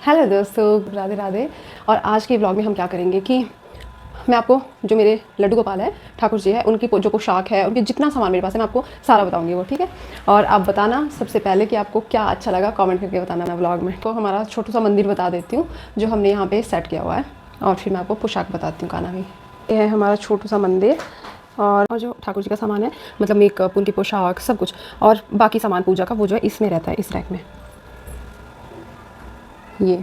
Hello दोस्तों, राधे राधे। और आज के व्लॉग में हम क्या करेंगे कि मैं आपको जो मेरे लड्डू गोपाल है, ठाकुर जी है, उनकी जो पोशाक है, उनके जितना सामान मेरे पास है मैं आपको सारा बताऊंगी वो, ठीक है। और आप बताना सबसे पहले कि आपको क्या अच्छा लगा, कमेंट करके बताना ना व्लॉग में। तो हमारा छोटा सा मंदिर बता देती हूँ जो हमने यहाँ पे सेट किया हुआ है, और फिर मैं आपको पोशाक बताती हूँ काना की। ये है हमारा छोटा सा मंदिर, और जो ठाकुर जी का सामान है, मतलब मेकअप, उनकी पोशाक, सब कुछ, और बाकी सामान पूजा का वो जो है इसमें रहता है, इस रैक में, ये,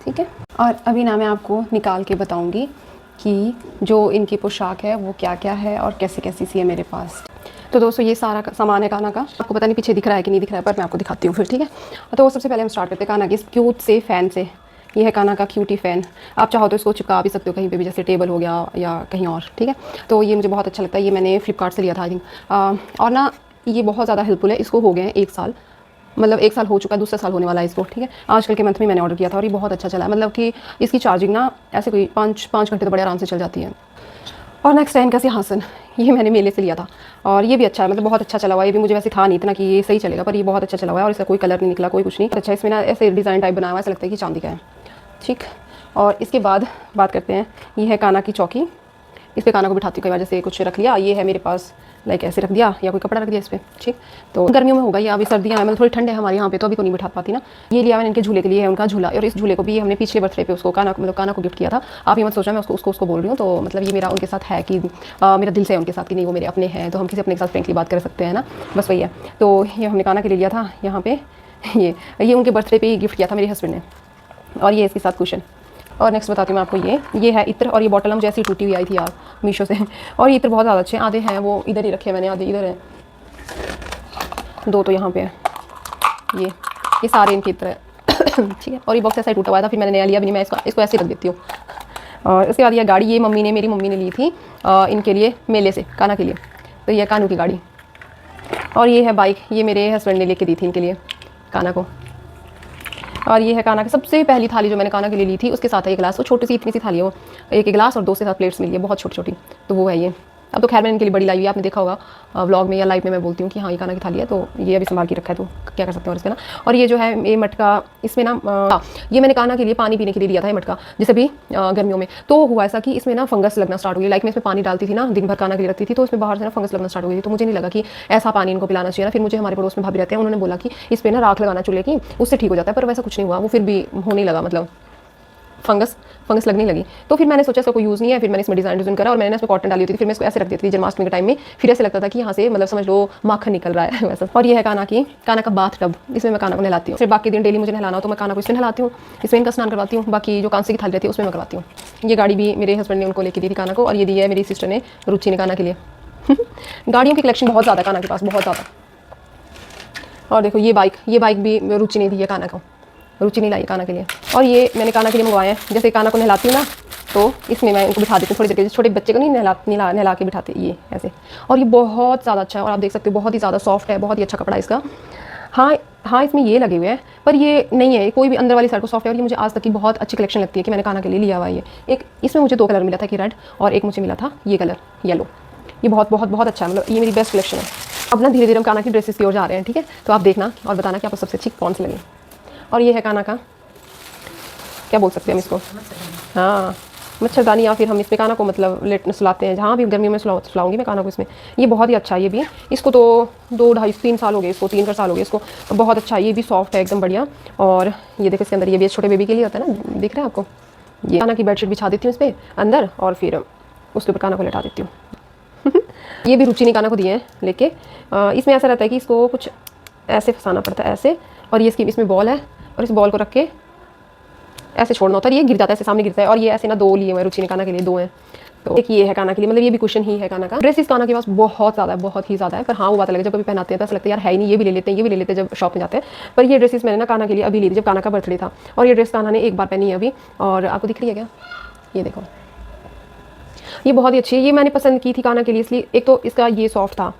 ठीक है। और अभी ना मैं आपको निकाल के बताऊंगी कि जो इनकी पोशाक है वो क्या क्या है और कैसे कैसी सी है मेरे पास। तो दोस्तों ये सारा सामान है काना का, आपको पता नहीं पीछे दिख रहा है कि नहीं दिख रहा है, पर मैं आपको दिखाती हूँ फिर, ठीक है। तो सबसे पहले हम स्टार्ट करते हैं काना की इस क्यूट से फ़ैन से। ये है काना का क्यूटी फ़ैन। आप चाहो तो इसको चिपका भी सकते हो कहीं पे भी, जैसे टेबल हो गया या कहीं और, ठीक है। तो ये मुझे बहुत अच्छा लगता है, ये मैंने फ्लिपकार्ट से लिया था आई थिंक। और ना ये बहुत ज़्यादा हेल्पफुल है। इसको हो गए हैं 1 साल, मतलब 1 साल हो चुका है, दूसरा साल होने वाला है इसको, ठीक है। आजकल के मंथ में मैंने ऑर्डर किया था और ये बहुत अच्छा चला है, मतलब कि इसकी चार्जिंग ना ऐसे कोई 5 घंटे तो बड़े आराम से चल जाती है। और नेक्स्ट है इनका सिंहासन। ये मैंने मेले से लिया था और ये भी अच्छा है, मतलब बहुत अच्छा चला हुआ है। ये भी मुझे वैसे था नहीं इतना कि ये सही चलेगा, पर ये बहुत अच्छा चला हुआ है और इसका कोई कलर नहीं निकला, कोई कुछ नहीं। अच्छा, इसमें ना ऐसे डिज़ाइन टाइप बनाया हुआ है, ऐसा लगता है कि चांदी का है, ठीक। और इसके बाद बात करते हैं, ये है काना की चौकी। इस पे काना को बिठाती हूँ कई बार, जैसे कुछ रख लिया, ये है मेरे पास, लाइक ऐसे रख दिया या कोई कपड़ा रख दिया इस पर, ठीक। तो गर्मियों में होगा ये, अभी सर्दियाँ हैं, मतलब थोड़ी ठंड है हमारे यहाँ पे, तो अभी को नहीं बिठा पाती ना। ये लिया मैंने इनके झूले के लिए, है उनका झूला, और इस झूले को भी हमने पिछले बर्थडे पे उसको काना, मतलब काना को गिफ्ट किया था। आप ये मत सोचना मैं उसको बोल रही हूँ, तो मतलब ये मेरा उनके साथ है कि मेरा दिल से है उनके साथ, कि नहीं वो मेरे अपने हैं, तो हम किसी अपने के साथ फ्रेंकली बात कर सकते हैं ना, बस वही है। तो ये हमने काना के लिए लिया था यहाँ पे। ये उनके बर्थडे पे ही गिफ्ट किया था मेरे हस्बैंड ने। और ये इसके साथ कुशन। और नेक्स्ट बताती हूँ मैं आपको, ये है इत्र, और ये बॉटल हम जैसी टूटी हुई आई थी यार मीशो से। और ये इत्र बहुत ज़्यादा अच्छे हैं, आधे हैं वो इधर ही रखे हैं मैंने, आधे इधर हैं, 2 तो यहाँ पे है। ये सारे इनके इत्र है ठीक है। और ये बॉक्स ऐसा ही टूटा हुआ था, फिर मैंने नया लिया भी नहीं, मैं इसको ऐसे ही रख देती हूँ। और उसके बाद ये गाड़ी, ये मेरी मम्मी ने ली थी इनके लिए मेले से, काना के लिए, तो ये कानू की गाड़ी। और ये है बाइक, ये मेरे हस्बैंड ने लेके दी थी इनके लिए, काना को। और ये है काना की सबसे पहली थाली जो मैंने काना के लिए ली थी, उसके साथ है ये गिलास, वो छोटी सी इतनी सी थाली है वो, एक गिलास और 2 से 7 प्लेट्स मिली है, बहुत छोटी छोटी, तो वो है ये। अब तो खैर मैंने इनके लिए बड़ी लाई हुई है, आपने देखा होगा व्लॉग में या लाइव में मैं बोलती हूँ कि हाँ ये काना की थाली है, तो ये अभी संभाल के रखा है, तो क्या कर सकते हैं और इसके ना। और ये जो है ये मटका, इसमें ना ये मैंने काना के लिए पानी पीने के लिए लिया था ये मटका, जैसे भी गर्मियों में तो हुआ ऐसा कि इसमें ना फंगस लगना स्टार्ट हो गई, लाइक मैं इसमें पानी डालती थी ना, दिन भर काना के लिए रखती थी, तो इसमें बाहर से ना फंगस लगना स्टार्ट हो गई, तो मुझे नहीं लगा कि ऐसा पानी इनको पिलाना चाहिए ना। फिर मुझे हमारे पड़ोस में भाभी रहते हैं, उन्होंने बोला कि इस पर ना राख लगाना चूल्हे की, उससे ठीक हो जाता है, पर वैसा कुछ नहीं हुआ, वो फिर भी होने लगा, मतलब फंगस लगने लगी। तो फिर मैंने सोचा इसका कोई यूज़ नहीं है, फिर मैंने इसमें डिज़ाइन करा और मैंने इसमें कॉटन डाली होती थी, फिर मैं इसको ऐसे रख देती थी जन्माष्टमी के टाइम में, फिर ऐसे लगता था कि यहाँ से मतलब समझ लो माखन निकल रहा है वैसा। और ये है काना का बाथ टब, इसमें मैं काना को नहलाती हूँ। फिर बाकी दिन डेली मुझे नहलाना हो तो मैं काना को इसमें नहलाती हूँ, इसमें इनका स्नान करवाती हूँ, बाकी जो कांसे की थाली रहती है उसमें मैं करवाती हूँ। ये गाड़ी भी मेरे हस्बैंड ने उनको लेके दी थी काना को, और ये दी है मेरी सिस्टर ने रुचि ने काना के लिए गाड़ियों की कलेक्शन बहुत ज़्यादा काना के पास, बहुत ज़्यादा। और देखो ये बाइक भी रुचि ने दी है काना को, रुचि नहीं लाई काना के लिए। और ये मैंने काना के लिए मंगवाए हैं, जैसे काना को नहलाती हूँ ना, तो इसमें मैं इनको बिठा देती हूँ थोड़ी देर के, छोटे बच्चे को नहीं नहला के बिठाते ये ऐसे। और ये बहुत ज़्यादा अच्छा है, और आप देख सकते हो बहुत ही ज़्यादा सॉफ्ट है, बहुत ही अच्छा कपड़ा है इसका। हाँ इसमें ये लगे हुए हैं, पर ये नहीं है कोई भी अंदर वाली साइड को सॉफ्ट है, और ये मुझे आज तक की बहुत अच्छी कलेक्शन लगती है कि मैंने काना के लिए लिया हुआ है ये। एक इसमें मुझे 2 कलर मिला था कि रेड, और एक मुझे मिला था ये कलर येलो। ये बहुत बहुत बहुत अच्छा है, मतलब ये मेरी बेस्ट कलेक्शन है। अब ना धीरे धीरे हम काना की ड्रेसेस की ओर जा रहे हैं, ठीक है। तो आप देखना और बताना कि आपको सबसे अच्छी कौन सी लगी। और ये है काना का, क्या बोल सकते हैं हम इसको, हाँ मच्छरदानी, या फिर हम इसमें काना को मतलब लेट सुलाते हैं, जहाँ भी गर्मियों में सुलाऊंगी मैं काना को इसमें। ये बहुत ही अच्छा है, ये भी, इसको तो 2 ढाई 3 साल हो गए इसको, 3 साल हो गए इसको, तो बहुत अच्छा है, ये भी सॉफ्ट है एकदम बढ़िया। और ये देखो इसके अंदर ये भी छोटे बेबी के लिए होता है ना, दिख रहा है आपको। ये काना की बेडशीट बिछा देती हूँ इस पर अंदर, और फिर उसके ऊपर काना को लेटा देती हूँ ये भी रुचि ने काना को दिए हैं लेके। इसमें ऐसा रहता है कि इसको कुछ ऐसे फंसाना पड़ता है ऐसे, और ये इसमें बॉल है, और इस बॉल को रख के ऐसे छोड़ना होता है, ये गिर जाता है, ऐसे सामने गिरता है। और ये ऐसे ना 2 लिए हुए रुचि ने काना के लिए, 2 हैं, तो एक ये है काना के लिए, मतलब ये भी कुशन ही है काना का। ड्रेसेस काना के पास बहुत ज़्यादा है, बहुत ही ज़्यादा है, पर हाँ वो बात अलग है, जब कभी पहनाते हैं तो ऐसा लगता है यार है ही नहीं, ये भी ले लेते हैं जब शॉप में जाते हैं। पर ये ड्रेसेस मैंने ना काना के लिए अभी ली थी जब काना का बर्थडे था, और ये ड्रेस काना ने एक बार पहनी है अभी, और आपको दिख रही है क्या, ये देखो, ये बहुत ही अच्छी है, ये मैंने पसंद की थी काना के लिए इसलिए, एक तो इसका ये सॉफ्ट था,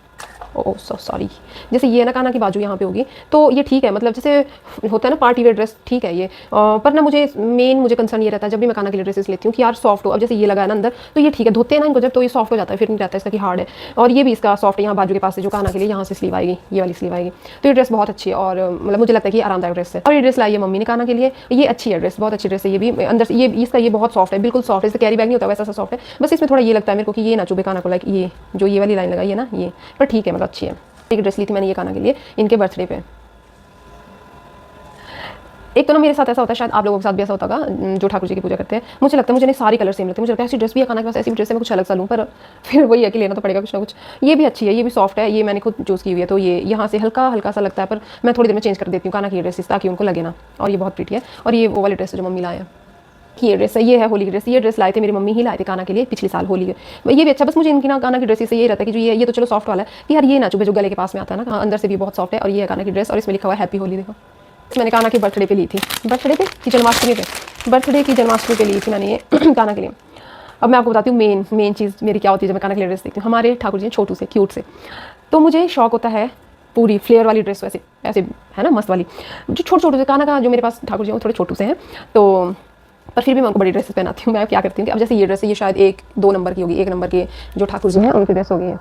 ओह सो सॉरी, जैसे ये ना काना की बाजू यहाँ पे होगी तो ये ठीक है, मतलब जैसे होता है ना पार्टी वेयर ड्रेस, ठीक है ये। पर ना मुझे कंसर्न ये रहता है जब भी मैं काना के लिए ड्रेसेस लेती हूँ कि यार सॉफ्ट हो। अब जैसे ये लगा है ना अंदर, तो ये ठीक है, धोते हैं ना इनको जब तो ये सॉफ्ट हो जाता है, फिर नहीं रहता है इसका कि हार्ड है। और ये भी इसका सॉफ्ट है, यहाँ बाजू के पास से जो काना के लिए यहाँ से स्लीव आएगी, ये वाली स्लीव आएगी। तो ये ड्रेस बहुत अच्छी है और मतलब मुझे लगता है कि आरामदायक ड्रेस है। और ये ड्रेस लाई है मम्मी ने काना के लिए, ये अच्छी है ड्रेस, बहुत अच्छी ड्रेस है। ये भी अंदर से ये इसका ये बहुत सॉफ्ट है, बिल्कुल सॉफ्ट है, जैसे कैरी बैग नहीं होता वैसा सा सॉफ्ट है। बस इसमें थोड़ा ये लगता है मेरे को कि ये ना चुभे काना को, लाइक ये जो ये वाली लाइन लगाई है ना ये, पर ठीक है मतलब अच्छी है। एक ड्रेस ली थी मैंने ये काना के लिए इनके बर्थडे पे। एक तो ना मेरे साथ ऐसा होता है, शायद आप लोगों के साथ भी ऐसा होता होगा जो ठाकुर जी की पूजा करते हैं। मुझे लगता है मुझे नहीं सारी कलर सेम लगते हैं, मुझे लगता है ऐसी ड्रेस भी है काना के पास, ऐसी ड्रेस है मैं कुछ अलग सा लूँ, पर फिर वही है कि लेना तो पड़ेगा कुछ ना कुछ। ये भी अच्छी है, ये भी सॉफ्ट है, ये मैंने खुद चूज़ की हुई है, तो ये यहाँ से हल्का हल्का सा लगता है, पर मैं थोड़ी देर में चेंज कर देती हूँ काना की ड्रेसेस ताकि उनको लगे ना। और ये बहुत प्रीटी है। और ये वो वाली ड्रेस है जो मम्मी लाए हैं, ये ड्रेस है, ये है होली की ड्रेस। ये ड्रेस लाए थे मेरी मम्मी ही लाए थे काना के लिए पिछले साल होली के। ये भी अच्छा, बस मुझे इनकी ना काना की ड्रेस से ये रहता है कि जो ये तो चलो सॉफ्ट वाला है कि यार ये ना चुभे, जो गले के पास में आता है ना, अंदर से भी बहुत सॉफ्ट है। और ये है काना की ड्रेस और इसमें लिखा हुआ है हैप्पी होली। देखो मैंने काना की बर्थडे पे ली थी, बर्थडे पे कि जन्माष्टमी पे, बर्थडे की जन्माष्टमी पे ली थी मैंने ये काना के लिए। अब मैं आपको बताती हूँ मेन चीज़ मेरी क्या होती है जब मैं काना के लिए ड्रेस देखती हूँ। हमारे ठाकुर जी छोटू से क्यूट से, तो मुझे शौक होता है पूरी फ्लेयर वाली ड्रेस, वैसे ऐसे है ना मस्त वाली, जो छोटे से काना का जो मेरे पास ठाकुर जी वो थोड़े छोटू से हैं, तो पर फिर भी मैं उनको बड़ी ड्रेसेस पहनाती हूँ। मैं क्या करती हूँ कि अब जैसे ये ड्रेस है, ये शायद 1-2 नंबर की होगी, 1 नंबर के जो ठाकुर जी हैं उनकी ड्रेस होगी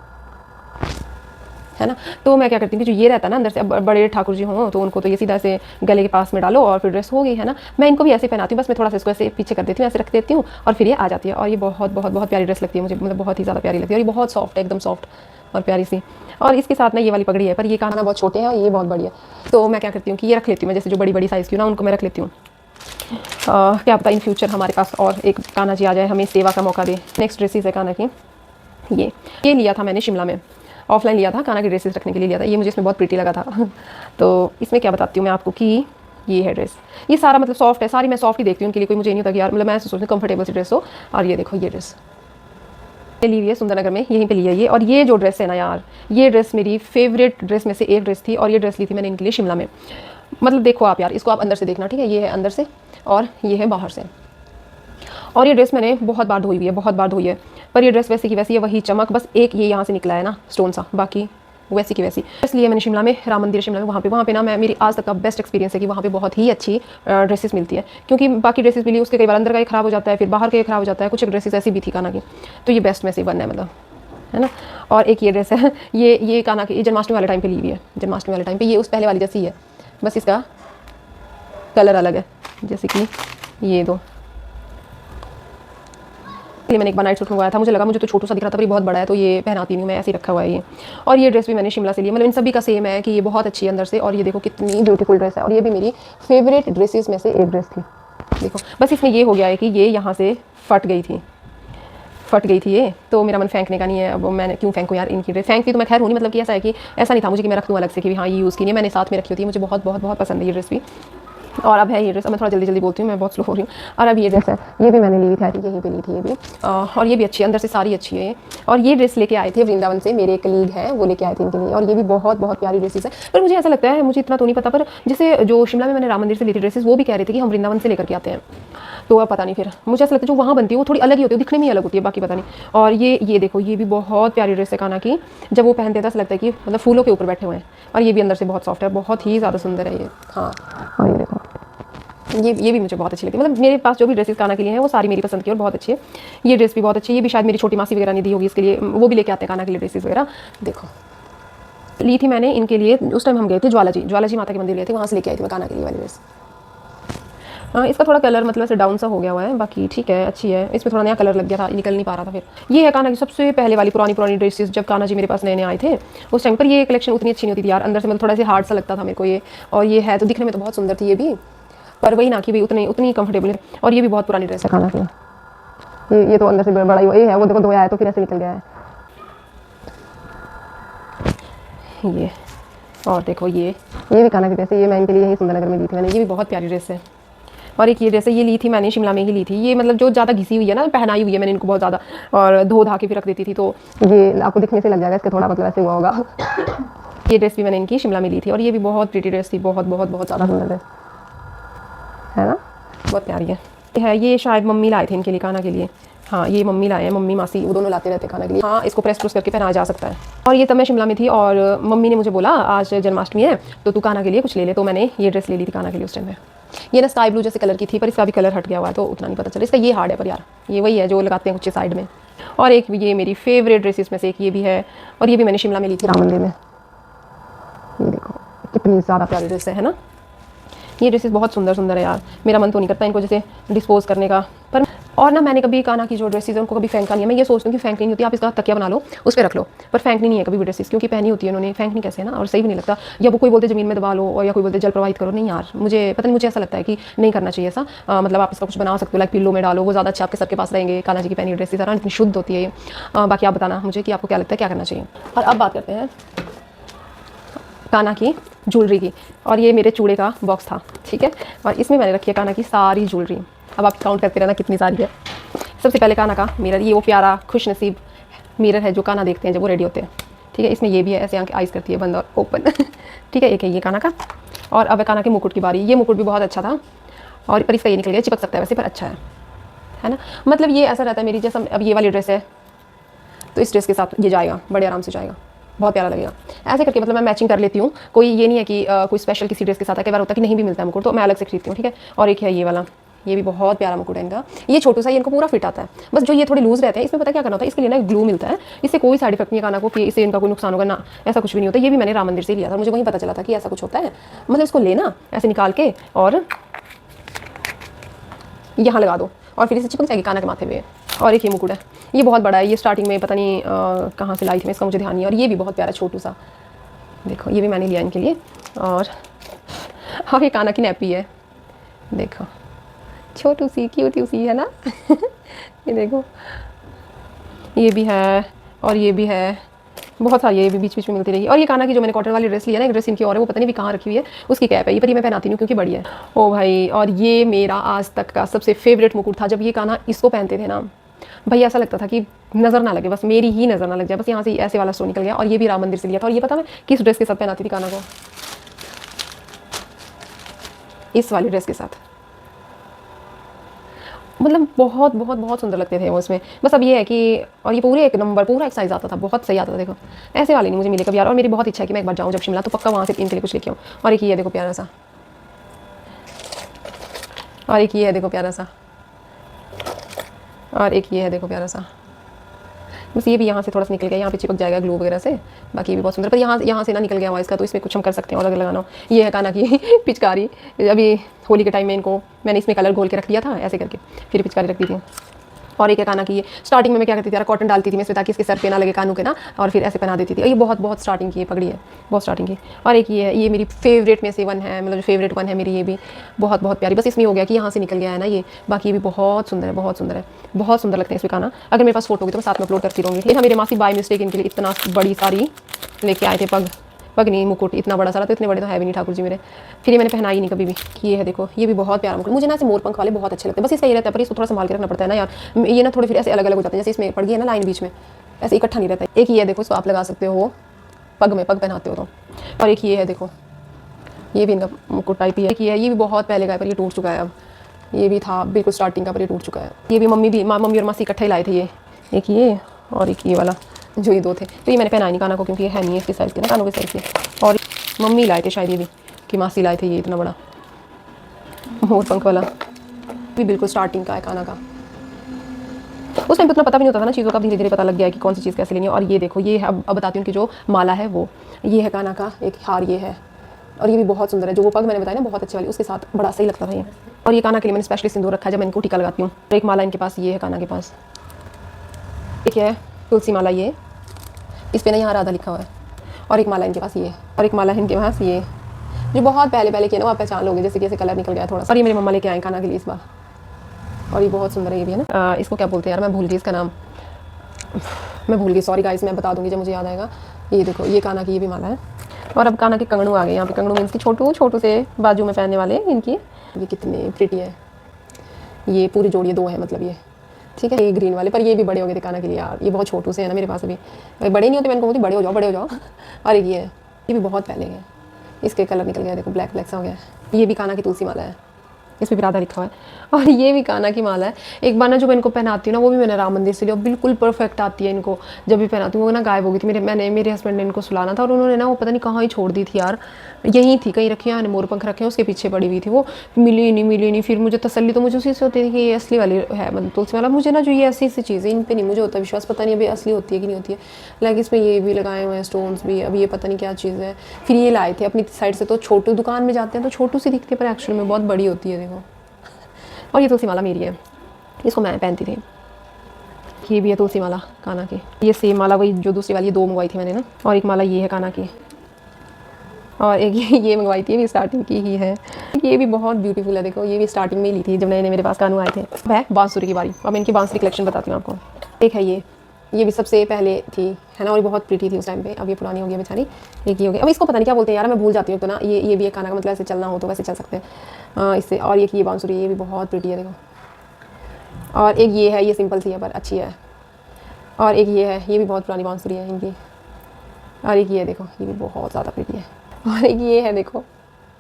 है ना। तो मैं क्या करती हूँ कि जो ये रहता है ना अंदर से, अब बड़े ठाकुर जी हों तो उनको तो ये सीधा से गले के पास में डालो और फिर ड्रेस हो गई है ना। मैं इनको भी ऐसे पहनाती हूँ, बस मैं थोड़ा सा इसको ऐसे पीछे कर देती हूँ, ऐसे रख देती हूँ और फिर ये आ जाती है। और ये बहुत बहुत बहुत प्यारी ड्रेस लगती है मुझे, मतलब बहुत ही ज़्यादा प्यारी लगती है। और ये बहुत सॉफ्ट है, एकदम सॉफ्ट और प्यारी सी। और इसके साथ ना ये वाली पगड़ी है, पर ये काना बहुत छोटे हैं और ये बहुत बड़ी है, तो मैं क्या करती हूँ कि ये रख लेती हूँ मैं, जैसे जो बड़ी साइज़ की ना उनको मैं रख लेती हूँ। क्या पता इन फ्यूचर हमारे पास और एक काना जी आ जाए, हमें सेवा का मौका दे। नेक्स्ट ड्रेसेस है काना की, ये लिया था मैंने शिमला में, ऑफलाइन लिया था, काना की ड्रेसेस रखने के लिए लिया था। ये मुझे इसमें बहुत प्रीटी लगा था तो इसमें क्या बताती हूँ मैं आपको कि ये है ड्रेस, ये सारा मतलब सॉफ्ट है, सारी मैं सॉफ्ट ही देखती हूँ उनके लिए, कोई मुझे नहीं होता कि यार मतलब मैं सोचती हूँ कंफर्टेबल सी ड्रेस हो। और ये देखो ये ड्रेस ली हुई है सुंदरनगर में, यहीं पे ली है ये। और ये जो ड्रेस है ना यार, ये ड्रेस मेरी फेवरेट ड्रेस में से एक ड्रेस थी, और ये ड्रेस ली थी मैंने इनके लिए शिमला में। मतलब देखो आप यार, इसको आप अंदर से देखना, ठीक है, ये है अंदर से और ये है बाहर से। और ये ड्रेस मैंने बहुत बार धोई हुई है, बहुत बार धोई है, पर ये ड्रेस वैसे की वैसी है, वही चमक, बस एक ये यहाँ से निकला है ना स्टोन सा, बाकी वैसी की वैसी। इसलिए मैंने शिमला में, राम मंदिर शिमला में, वहाँ पे ना मैं, मेरी आज तक का बेस्ट एक्सपीरियंस है कि वहाँ पे बहुत ही अच्छी ड्रेसेस मिलती है। क्योंकि बाकी ड्रेसेस मिली उसके कई बार अंदर का ही खराब हो जाता है, फिर बाहर का ही खराब हो जाता है, कुछ ड्रेसेस ऐसी भी थी काना की, तो ये बेस्ट में से वन है मतलब, है ना। और एक ये ड्रेस है, ये काना की जन्माष्टमी वाले टाइम पे ली हुई है, जन्माष्टमी वाले टाइम पे, ये उस पहले वाली जैसी है, बस इसका कलर अलग है, जैसे कि ये दो। मैंने एक बार नाइट सूट मंगवाया था, मुझे लगा मुझे तो छोटू सा दिख रहा था, पर ये बहुत बड़ा है, तो ये पहनाती नहीं हूँ मैं, ऐसे ही रखा हुआ है ये। और ये ड्रेस भी मैंने शिमला से ली, मतलब इन सभी का सेम है कि ये बहुत अच्छी है अंदर से। और ये देखो कितनी ब्यूटीफुल ड्रेस है, और ये भी मेरी फेवरेट ड्रेसेस में से एक ड्रेस थी। देखो बस इसमें ये हो गया है कि ये यहाँ से फट गई थी ये, तो मेरा मन फेंकने का नहीं है। अब मैंने क्यों फेंकूँ यार इनकी ड्रेस, फेंकती तो मैं खैर हूँ नहीं, मतलब कि ऐसा है कि ऐसा नहीं था मुझे कि मैं रख दूँ अलग से कि हाँ ये यूज़ की नहीं, मैंने साथ में रखी होती है, मुझे बहुत बहुत बहुत पसंद है ये ड्रेस भी। और अब है ये ड्रेस, अब मैं थोड़ा जल्दी बोलती हूँ, मैं बहुत स्लो हो रही हूँ। और अब ये ड्रेस है, ये भी मैंने ली थी, यहीं पे ली थी ये भी, और ये भी अच्छी है, अंदर से सारी अच्छी है ये। और ये ड्रेस लेके आए थे वृंदावन से, मेरे एक कलीग है वो लेके आए थे इनके लिए, और ये भी बहुत बहुत प्यारी ड्रेसेस है। पर मुझे ऐसा लगता है, मुझे इतना तो नहीं पता, पर जैसे जो शिमला में मैंने राम मंदिर से ली थी ड्रेसेस, वो भी कह रहे थे कि हम वृंदावन से लेकर के आते हैं, तो अब पता नहीं, फिर मुझे ऐसा लगता है जो वहाँ बनती है वो थोड़ी अलग ही होती है, दिखने में ही अलग होती है, बाकी पता नहीं। और ये देखो, ये भी बहुत प्यारी ड्रेस है काना की, जब वो पहनते हैं तो ऐसा लगता है कि मतलब फूलों के ऊपर बैठे हुए हैं। और ये भी अंदर से बहुत सॉफ्ट है, बहुत ही ज़्यादा सुंदर है ये। हाँ, और ये देखो, ये भी मुझे बहुत अच्छी लगती है, मतलब मेरे पास जो भी ड्रेसेस काना के लिए हैं वो सारी मेरी पसंद की और बहुत अच्छी है। ये ड्रेस भी बहुत अच्छी है, ये भी शायद मेरी छोटी मासी वगैरह ने दी होगी, इसके लिए वो भी लेके आते हैं काना के लिए ड्रेसेस वगैरह। देखो ली थी मैंने इनके लिए, उस टाइम हम गए थे ज्वाला जी माता के मंदिर गए थे, वहाँ से लेके आई थी मैं काना के लिए वाली ड्रेस। इसका थोड़ा कलर मतलब ऐसे डाउन सा हो गया हुआ है, बाकी ठीक है, अच्छी है। इसमें थोड़ा नया कलर लग गया था, निकल नहीं पा रहा था। फिर ये है काना की सबसे पहले वाली पुरानी ड्रेसेस, जब काना जी मेरे पास नए आए थे उस टाइम पर। ये कलेक्शन उतनी अच्छी नहीं होती थी यार, अंदर से मतलब थोड़ा सा हार्ड सा लगता था मेरे को ये। और ये है तो दिखने में तो बहुत सुंदर थी ये भी, पर वही ना कि भाई उतनी कंफर्टेबल है। और ये भी बहुत पुरानी ड्रेस है काना की, ये तो अंदर से बड़ा ही है, वो देखो धोया है तो फिर ऐसे निकल गया है ये। और देखो ये भी काना की ड्रेस है, ये मैं इनके लिए यही सुंदरनगर में ली थी मैंने, ये भी बहुत प्यारी ड्रेस है। और एक ये ड्रेस है, ये ली थी मैंने शिमला में ही ली थी, ये मतलब जो ज़्यादा घिसी हुई है ना, पहनाई हुई है मैंने इनको बहुत ज़्यादा, और धो धा के फिर रख देती थी, तो ये आपको दिखने से लग जाएगा इसका थोड़ा मतलब ऐसे हुआ होगा ये ड्रेस भी मैंने इनकी शिमला में ली थी, और ये भी बहुत प्रीटी ड्रेस थी, बहुत बहुत बहुत ज़्यादा सुंदर ड्रेस है ना, बहुत प्यारी है। ये शायद मम्मी लाए थे इनके लिए काना के लिए, हाँ ये मम्मी लाए हैं, मम्मी मासी वो दोनों लाते रहते हैं खाना के लिए। हाँ इसको प्रेस प्रूस करके पहनाया जा सकता है। और ये तब मैं शिमला में थी और मम्मी ने मुझे बोला आज जन्माष्टमी है तो तू कान्हा के लिए कुछ ले ले, तो मैंने ये ड्रेस ले ली थी कान्हा के लिए उस टाइम में। ये ना स्काई ब्लू जैसे कलर की थी पर इसका भी कलर हट गया हुआ है तो उतना नहीं पता चला। इसका ये हार्ड है पर यार ये वही है जो लगाते हैं कुछ साइड में। और एक ये मेरी फेवरेट ड्रेसेस में से एक ये भी है, और ये भी मैंने शिमला में ली थी राम मंदिर में। ये देखो कितनी ज़्यादा प्यारी ड्रेस है ना। ये ड्रेसेस बहुत सुंदर सुंदर है यार, मेरा मन तो नहीं करता इनको जैसे डिस्पोज करने का। पर और ना मैंने कभी कान्हा की जो ड्रेसेस है उनको कभी फेंका नहीं है। मैं ये सोचती हूँ कि फेंकनी नहीं होती, आप इसका तकिया बना लो उस पर रख लो, पर फेंकनी नहीं है कभी भी ड्रेसेस, क्योंकि पहनी होती है उन्होंने, फेंकनी कैसे है ना, और सही भी नहीं लगता। या वो कोई बोलते ज़मीन में दबा लो और या कोई बोलते जल प्रवाहित करो, नहीं यार मुझे पता नहीं, मुझे ऐसा लगता है कि नहीं करना चाहिए ऐसा। मतलब आप इसका कुछ बना सकते हो, लाइक पिल्लो में डालो, वो ज़्यादा अच्छा आपके सर के पास रहेंगे। कान्हा जी की पहनी ड्रेसेस है इतनी शुद्ध होती है। बाकी आप बताना मुझे कि आपको क्या लगता है क्या करना चाहिए। और अब बात करते हैं कान्हा की ज्वेलरी की। और ये मेरे चूड़े का बॉक्स था, ठीक है, और इसमें मैंने रखी है कान्हा की सारी ज्वेलरी। अब आप काउंट करते रहना कितनी सारी है। सबसे पहले कान्हा का मिरर, ये वो प्यारा खुश नसीब मिरर है जो कान्हा देखते हैं जब वो रेडी होते हैं, ठीक है। इसमें ये भी है, ऐसे आंखें आइज़ करती है बंद और ओपन ठीक है। एक है ये कान्हा का। और अब है कान्हा के मुकुट की बारी। ये मुकुट भी बहुत अच्छा था और पर इसका ये निकल गया, चिपक सकता है वैसे पर अच्छा है ना। मतलब ये ऐसा रहता है मेरी, जैसा अब ये वाली ड्रेस है तो इस ड्रेस के साथ ये जाएगा, बड़े आराम से जाएगा, बहुत प्यारा लगेगा। ऐसे करके मतलब मैं मैचिंग कर लेती हूँ। कोई ये नहीं है कि कोई स्पेशल किसी ड्रेस के साथ है, कई बार होता है कि नहीं भी मिलता है मुकुट तो मैं अलग से खरीदती हूँ, ठीक है। और एक है ये वाला, ये भी बहुत प्यारा मुकुट है इनका। ये छोटू सा, ये इनको पूरा फिट आता है, बस जो ये थोड़े लूज रहते हैं इसमें पता क्या करना होता है, इसके लिए ना ग्लू मिलता है। इससे कोई साइड इफेक्ट नहीं है कान्हा को कि इससे इनका कोई नुकसान होगा ना, ऐसा कुछ भी नहीं होता। ये भी मैंने राम मंदिर से लिया था, मुझे वहीं पता चला था कि ऐसा कुछ होता है। मतलब इसको लेना ऐसे निकाल के और यहाँ लगा दो और फिर इसे चिपक जाएगी कान्हा के माथे पे। और एक ये मुकुट है, ये बहुत बड़ा है, ये स्टार्टिंग में पता नहीं कहाँ से लाई थी मैं, इसका मुझे ध्यान नहीं है। और ये भी बहुत प्यारा छोटू सा, देखो ये भी मैंने लिया इनके लिए। और ये कान्हा की नैपी है, देखो छोटू सी क्यूट सी है ना ये देखो ये भी है और ये भी है, बहुत सारी ये भी बीच बीच में मिलती रही। और ये कान्हा की जो मैंने कॉटन वाली ड्रेस लिया ना, एक ड्रेस इनकी और है, वो पता नहीं भी कहाँ रखी हुई है, उसकी कैप है ये, पर ये मैं पहनाती नहीं क्योंकि बड़ी है। ओ भाई, और ये मेरा आज तक का सबसे फेवरेट मुकुट था। जब ये कान्हा इसको पहनते थे ना भाई, ऐसा लगता था कि नज़र ना लगे, बस मेरी ही नज़र ना लग जाए, बस यहाँ से ऐसे वाला स्टोन निकल गया। और ये भी राम मंदिर से लिया था। और ये पता मैं किस ड्रेस के साथ पहनाती थी कान्हा को, इस वाली ड्रेस के साथ। मतलब बहुत बहुत बहुत सुंदर लगते थे वो इसमें। बस अब ये है कि, और ये पूरे एक नंबर पूरा एक साइज़ आता था, बहुत सही आता था। देखो ऐसे वाले नहीं मुझे मिले कभी यार, और मेरी बहुत इच्छा है कि मैं एक बार जाऊँ जब शिमला तो पक्का वहाँ से इनके लिए कुछ लेके आऊँ। और एक ये है देखो प्यारा सा, और एक ये है देखो प्यारा सा, और एक ये है देखो प्यारा सा। बस ये भी यहाँ से थोड़ा सा निकल गया, यहाँ पे चिपक जाएगा ग्लू वगैरह से, बाकी ये भी बहुत सुंदर। पर यहाँ से ना निकल गया हुआ इसका, तो इसमें कुछ हम कर सकते हैं और अगर लगाना हो। ये है कान्हा की पिचकारी, अभी होली के टाइम में इनको मैंने इसमें कलर घोल के रख दिया था ऐसे करके, फिर पिचकारी रख दी थी। और एक है कान्हा की, ये स्टार्टिंग में मैं क्या करती थी यार, कॉटन डालती थी मैं इसमें ताकि इसके सर पे ना लगे कानों के ना, और फिर ऐसे पहना देती थी। और ये बहुत बहुत स्टार्टिंग की पगड़ी है, बहुत स्टार्टिंग की। और एक ये है, ये मेरी फेवरेट में से वन है, मतलब जो फेवरेट वन है मेरी, ये भी बहुत बहुत प्यारी। बस इसमें हो गया कि यहाँ से निकल गया है ना ये, बाकी ये भी बहुत सुंदर है, बहुत सुंदर है, बहुत सुंदर लगते हैं इसमें कान्हा। अगर मेरे पास फोटो होगी तो मैं साथ में अपलोड करती रहूँगी। लेकिन मेरे मासी बाय मिस्टेक इनके लिए इतना बड़ी सारी लेके आए थे, पग नहीं मुकुट इतना बड़ा सारा, तो इतने बड़े तो है भी नहीं ठाकुर जी मेरे, फिर ये मैंने पहनाई नहीं कभी भी। ये है देखो, ये भी बहुत प्यारा मुकुट, मुझे ना ऐसे मोर पंख वाले बहुत अच्छे लगते हैं। बस इसका ये रहता है पर इसको थोड़ा संभाल के रखना पड़ता है ना यार, ये ना थोड़े फिर ऐसे अलग अलग हो जाते हैं, जैसे इसमें पड़ गई है ना लाइन बीच में, ऐसे इकट्ठा नहीं रहता है। एक ये है देखो, इसको आप लगा सकते हो पग में, पग पहनाते हो तो। और एक ये है देखो, ये भी इनका मुकुट टाइप ही है। एक ये है, ये भी बहुत पहले का है पर ये टूट चुका है अब, ये भी था बिल्कुल स्टार्टिंग का पर ये टूट चुका है। ये भी मम्मी और मासी इकट्ठे लाए थे, ये एक ये और एक ये वाला, जो ये दो थे। तो ये मैंने पहनाई नहीं कान्हा को क्योंकि ये है नहीं है इसके साइज़ के ना, कानों के साइज़ के। और मम्मी लाए थे शायद ये भी, कि मासी लाए थे ये इतना बड़ा मोर पंख वाला, भी बिल्कुल स्टार्टिंग का है कान्हा का। उस टाइम उतना पता भी नहीं होता था ना चीज़ों का, धीरे धीरे पता लग गया है कि कौन सी चीज़ कैसे लेनी है। और ये देखो, ये है अब बताती हूँ कि जो माला है वो ये है कान्हा का, एक हार ये है, और ये भी बहुत सुंदर है। जो वो पग मैंने बताया ना बहुत अच्छी वाली, उसके साथ बड़ा सही लगता था ये। और ये कान्हा के लिए मैंने स्पेशली सिंदूर रखा है जब मैं इनको टीका लगाती हूँ। एक माला इनके पास ये है कान्हा के पास, एक है तुलसी माला, ये इस पर ना यहाँ राधा लिखा हुआ है। और एक माला इनके पास ये, और एक माला इनके पास ये, जो बहुत पहले पहले किया ना, आप पहचान लोगे जैसे कि ऐसे कलर निकल गया थोड़ा सा। और ये मेरी मम्मा लेके आए कान्हा के लिए इस बार, और ये बहुत सुंदर है ये भी है ना। इसको क्या बोलते हैं यार, मैं भूल गई इसका नाम, मैं भूल गई, सॉरी गाइस, मैं बता दूंगी जब मुझे याद आएगा। ये देखो, ये कान्हा की ये भी माला है। और अब कान्हा के कंगड़ू आ गए यहाँ पे, कंगड़ू मीन्स की छोटू से बाजू में पहनने वाले इनकी। ये कितने प्रिटी है, ये पूरी जोड़ी दो है मतलब ये, ठीक है। ये ग्रीन वाले, पर ये भी बड़े हो गए थे कान्हा के लिए यार, ये बहुत छोटू से है ना मेरे पास, अभी बड़े नहीं होते, मैंने कहती बड़े हो जाओ बड़े हो जाओ। और ये भी बहुत पहले है, इसके कलर निकल गया देखो, ब्लैक ब्लैक सा हो गया। ये भी कान्हा की तुलसी माला है, इसमें भी राधा लिखा हुआ है। और ये भी काना की माला है। एक बार ना जो मैं इनको पहनाती हूँ ना, वो भी मैंने राम मंदिर से लिया, बिल्कुल परफेक्ट आती है इनको। जब भी पहनाती हूँ वो ना गायब हो गई थी, मेरे हस्बैंड ने इनको सुलाना था और उन्होंने ना वो पता नहीं कहाँ ही छोड़ दी थी यार, यहीं थी कहीं रखी है, मोर पंख रखे हैं उसके पीछे पड़ी हुई थी वो, मिली नहीं। फिर मुझे तसल्ली तो मुझे उसी से होती थी कि ये असली वाली है, मतलब तुलसी वाला। मुझे ना जो ये ऐसी चीज़ें इन पर नहीं मुझे होता विश्वास, पता नहीं अभी असली होती है कि नहीं होती है। लाइक इसमें ये भी लगाए हुए हैं स्टोन्स भी, अब ये पता नहीं क्या चीज़ है। फिर ये लाए थे अपनी साइड से, तो छोटू दुकान में जाते हैं तो छोटू सी दिखती है, पर एक्चुअली में बहुत बड़ी होती है, देखो। और ये तुलसी माला मेरी है, इसको मैं पहनती थी। ये भी है तुलसी माला काना की, ये सेम माला वही जो दूसरी वाली, 2 मंगवाई थी मैंने ना। और एक माला ये है काना की, और एक ये मंगवाई थी, ये भी स्टार्टिंग की ही है। ये भी बहुत ब्यूटीफुल है, देखो ये भी स्टार्टिंग में ही ली थी जब नए मेरे पास कानू आए थे। अब है बांसुरी की बारी, अब इनकी बांसुरी कलेक्शन बताती हूँ आपको। एक है ये भी सबसे पहले थी, है ना, और बहुत प्रीटी थी उस टाइम पे। अब ये पुरानी हो गई बेचारी। एक ये हो गई, अब इसको पता नहीं क्या बोलते हैं यार, मैं भूल जाती हूँ। तो ना ये भी एक काना का, मतलब ऐसे चलना हो तो वैसे चल सकते हैं इससे। और ये बांसुरी, ये भी बहुत प्रीटी है, देखो। और एक ये है, ये सिंपल सी है पर अच्छी है। और एक ये है, ये भी बहुत पुरानी बांसुरी है इनकी। और एक ये देखो, ये भी बहुत ज़्यादा प्रीटी है। और एक ये है देखो,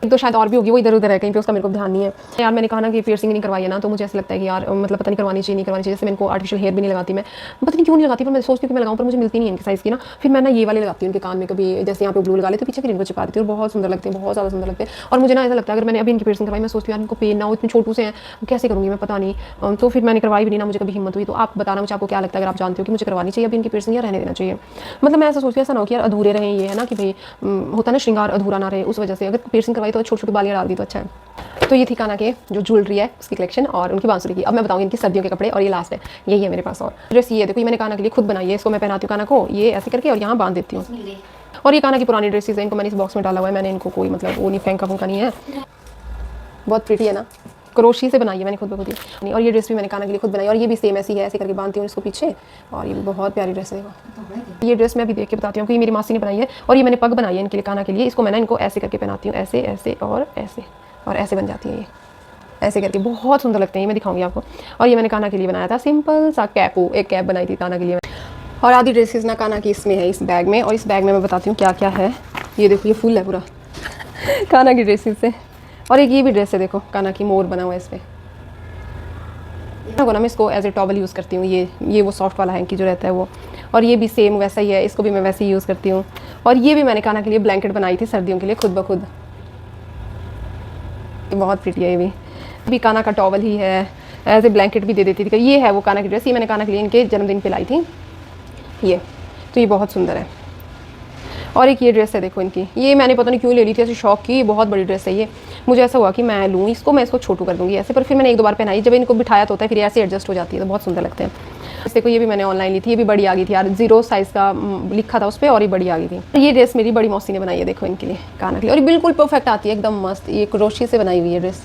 एक तो शायद और भी होगी, वो इधर उधर है कहीं पे, उसका मेरे को ध्यान नहीं है यार। मैंने कहा ना कि पियर्सिंग नहीं करवाई है ना, तो मुझे ऐसा लगता है कि यार मतलब पता नहीं करवानी चाहिए नहीं करवानी चाहिए। जैसे मैं इनको आर्टिफिशियल हेयर भी नहीं लगाती, मैं पता नहीं क्यों नहीं लगाती, पर मैं सोचती हूँ कि मैं लगाऊँ, पर मुझे मिलती नहीं है इनके साइज़ की ना। फिर मैं ना ये वाले लगाती हूँ उनके कान में, कभी जैसे यहाँ पे ब्लू लगा लेती हूँ पीछे, फिर इनको चिपा देती हूँ, और बहुत सुंदर लगते हैं, बहुत ज़्यादा सुंदर लगते हैं। और मुझे ना ऐसा लगता है अगर मैंने अभी इनकी पियर्सिंग करवाई, मैं सोचती हूँ यार इनको पेन ना हो, इतने छोटू से हैं, कैसे करूँगी मैं, पता नहीं। तो फिर मैंने करवाई भी नहीं ना, मुझे कभी हिम्मत हुई। तो आप बताना मुझे, आपको क्या लगता है, अगर आप जानते हो कि मुझे करवानी चाहिए अभी इनकी पियर्सिंग या रहने देना चाहिए। मतलब मैं ऐसा सोचती हूँ, ऐसा ना हो कि यार अधूरे रहें, ये है ना कि भाई होता है ना श्रृंगार अधूरा ना रहे, उस वजह से अगर पियर्सिंग करवाई तो छोटी छोटी बालियाँ डाल दी तो अच्छा है। तो ये थी काना के जो ज्वेलरी है उसकी कलेक्शन और उनकी बांसुरी की। अब मैं बताऊंगी इनकी सर्दियों के कपड़े, और ये लास्ट है, यही है मेरे पास। और ड्रेस ये देखो, ये मैंने काना के लिए खुद बनाई है, इसको मैं पहनाती हूँ काना को, ये ऐसे करके और यहाँ बांध देती हूँ। और ये काना की पुरानी ड्रेसेस है, इनको मैंने इस बॉक्स में डाला हुआ है, मैंने इनको कोई मतलब वो नहीं फेंका फूंका नहीं है। बहुत प्रीटी है ना, क्रोशी से बनाई है मैंने खुद ब खुद ही। और ये ड्रेस भी मैंने काना के लिए खुद बनाई, और ये भी सेम ऐसी है, ऐसे करके बांधती हूँ इसको पीछे। और ये भी बहुत प्यारी ड्रेस है, देखो। ये ड्रेस मैं अभी देख के बताती हूँ कि मेरी मासी ने बनाई है, और ये मैंने पग बनाई है इनके लिए, काना के लिए। इसको मैं ना इनको ऐसे करके पहनाती हूँ, ऐसे ऐसे और ऐसे बन जाती है ये, ऐसे करके बहुत सुंदर लगते हैं, ये मैं दिखाऊंगी आपको। और ये मैंने काना के लिए बनाया था सिंपल सा कैपो, एक कैप बनाई थी काना के लिए। और आधी ड्रेसेस ना काना की इसमें है, इस बैग में। और इस बैग में मैं बताती हूँ क्या क्या है। ये देखो, ये फुल है पूरा काना की ड्रेसेस से। और एक ये भी ड्रेस है, देखो काना की, मोर बना हुआ है इस पर ना। मैं इसको एज ए टॉवल यूज़ करती हूँ, ये वो सॉफ्ट वाला हैंकी जो रहता है वो। और ये भी सेम वैसा ही है, इसको भी मैं वैसे ही यूज़ करती हूँ। और ये भी मैंने काना के लिए ब्लैंकेट बनाई थी सर्दियों के लिए खुद ब खुद, बहुत प्रीटी है। ये भी काना का टॉवल ही है, एज ए ब्लैंकेट भी दे देती थी। ये है वो काना की ड्रेस, ये मैंने काना के लिए इनके जन्मदिन पे लाई थी ये, तो ये बहुत सुंदर है। और एक ये ड्रेस है देखो इनकी, ये मैंने पता नहीं क्यों ले ली थी, ऐसे शौक की, बहुत बड़ी ड्रेस है ये। मुझे ऐसा हुआ कि मैं लूँ इसको, मैं इसको छोटू कर दूँगी ऐसे, पर फिर मैंने 1-2 बार पहनाई, जब इनको बिठाया तो होता है फिर ऐसे एडजस्ट हो जाती है, तो बहुत सुंदर लगते हैं। इस देखो, ये भी मैंने ऑनलाइन ली थी, ये भी बड़ी आ गई थी यार, 0 साइज़ का लिखा था उस पर, और ये बड़ी आ गई थी। ये ड्रेस मेरी बड़ी मौसी ने बनाई है, देखो इनके लिए, काना के लिए, और ये बिल्कुल परफेक्ट आती है, एकदम मस्त। ये क्रोशी से बनाई हुई है ड्रेस,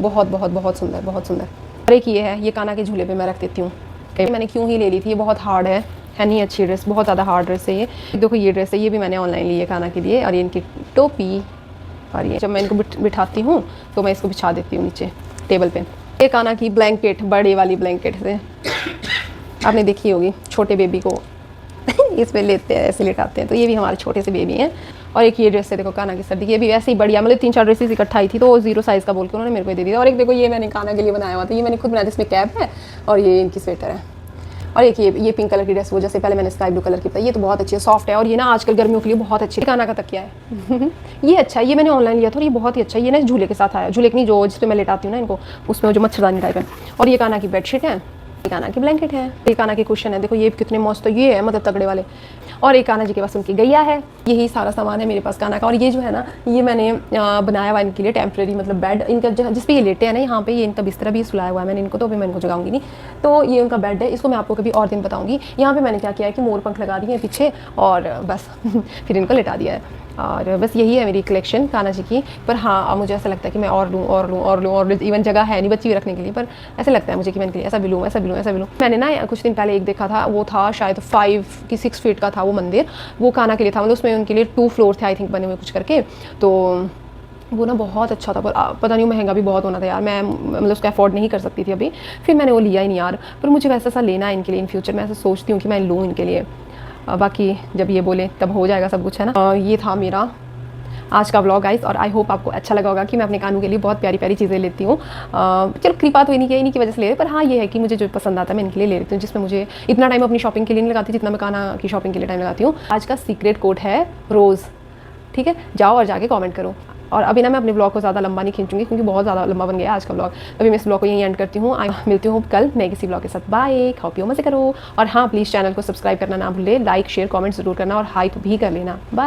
बहुत बहुत बहुत सुंदर, बहुत सुंदर। और एक ये है, ये काना के झूले पे मैं रख देती हूँ। मैंने क्यों ही ले ली थी, ये बहुत हार्ड है नहीं अच्छी ड्रेस, बहुत ज़्यादा हार्ड ड्रेस है ये। देखो ये ड्रेस है, ये भी मैंने ऑनलाइन ली है काना के लिए। और ये इनकी टोपी, और ये जब मैं इनको बिठाती हूँ तो मैं इसको बिछा देती हूँ नीचे टेबल पे। ये काना की ब्लैंकेट, बड़े वाली ब्लैंकेट है, आपने देखी होगी, छोटे बेबी को इस पे लेते हैं, ऐसे लेटाते हैं, तो ये भी हमारे छोटे से बेबी हैं। और एक ये ड्रेस है देखो काना की सर्दी की, ये भी वैसे ही बढ़िया, मतलब 3-4 ड्रेसेस इकट्ठा आई थी, तो 0 साइज़ का बोल के उन्होंने मेरे को दे दिया। और एक देखो, ये मैंने काना के लिए बनाया हुआ था, ये मैंने खुद बनाया, जिसमें कैप है और ये इनकी स्वेटर है। और एक ये पिंक कलर की ड्रेस, वो जैसे पहले मैंने स्काई ब्लू कलर की बताई, ये तो बहुत अच्छी है, सॉफ्ट है, और ये ना आजकल गर्मियों के लिए बहुत अच्छी है। काना का तकिया है ये अच्छा है, ये मैंने ऑनलाइन लिया था, और ये बहुत ही अच्छा है। ये ना झूले के साथ आया, झूले की नहीं, जो जिसमें मैं लेटाती हूँ ना इनको, उसमें जो मच्छरदानी टाइप है। और ये काना की बेडशीट है, ये काना की ब्लैंकेट है, ये काना के कुशन है, देखो ये कितने मस्त है, ये है मतलब तगड़े वाले। और एक काना जी के पास उनकी गैया है, यही सारा सामान है मेरे पास काना का। और ये जो है ना, ये मैंने बनाया हुआ इनके लिए टेम्प्रेरी, मतलब बेड इनका जिस पे ये लेटे हैं ना, यहाँ पे ये इनका बिस्तरा भी सुलाया हुआ है मैंने इनको, तो अभी मैं इनको जगाऊंगी नहीं। तो ये उनका बेड है, इसको मैं आपको कभी और दिन बताऊंगी। यहाँ पे मैंने क्या किया है कि मोर पंख लगा दिए हैं पीछे, और बस फिर इनको लेटा दिया है। और बस यही है मेरी कलेक्शन काना जी की। पर हाँ, अब मुझे ऐसा लगता है कि मैं और लूँ, इवन जगह है नहीं बच्ची भी रखने के लिए, पर ऐसा लगता है मुझे कि मैं इनके लिए ऐसा भी लूँ। मैंने ना कुछ दिन पहले एक देखा था, वो था शायद 5 की 6 फीट का था वो मंदिर, वो काना के लिए था, मतलब उसमें उनके लिए 2 फ्लोर थे आई थिंक बने हुए कुछ करके। तो वो ना बहुत अच्छा था, पर पता नहीं महंगा भी बहुत होना था यार, मैं मतलब उसको अफोर्ड नहीं कर सकती थी अभी, फिर मैंने वो लिया ही नहीं यार। पर मुझे वैसा सा लेना है इनके लिए इन फ्यूचर, मैं ऐसा सोचती हूँ कि मैं लूँ इनके लिए। बाकी जब ये बोले तब हो जाएगा सब कुछ, है ना। ये था मेरा आज का व्लॉग गाइस, और आई होप आपको अच्छा लगा होगा कि मैं अपने कानों के लिए बहुत प्यारी प्यारी चीज़ें लेती हूँ। चलो कृपा तो इन्हीं की वजह से ले रही, पर हाँ ये है कि मुझे जो पसंद आता है मैं इनके लिए ले लेती हूँ, जिसमें मुझे इतना टाइम अपनी शॉपिंग के लिए नहीं लगाती जितना मैं काना की शॉपिंग के लिए टाइम लगाती हूँ। आज का सीक्रेट कोड है रोज़, ठीक है, जाओ और जाके कमेंट करो। और अभी ना मैं अपने ब्लॉग को ज़्यादा लंबा नहीं खींचूंगी क्योंकि बहुत ज़्यादा लंबा बन गया आज का ब्लॉग। अभी मैं इस ब्लॉग को यहीं एंड करती हूँ। मिलती हूँ कल नए किसी ब्लॉग के साथ। बाय, खाओ पियो मज़े करो, और हाँ प्लीज़ चैनल को सब्सक्राइब करना ना भूले, लाइक शेयर कमेंट ज़रूर करना, और हाइप भी कर लेना। बाय।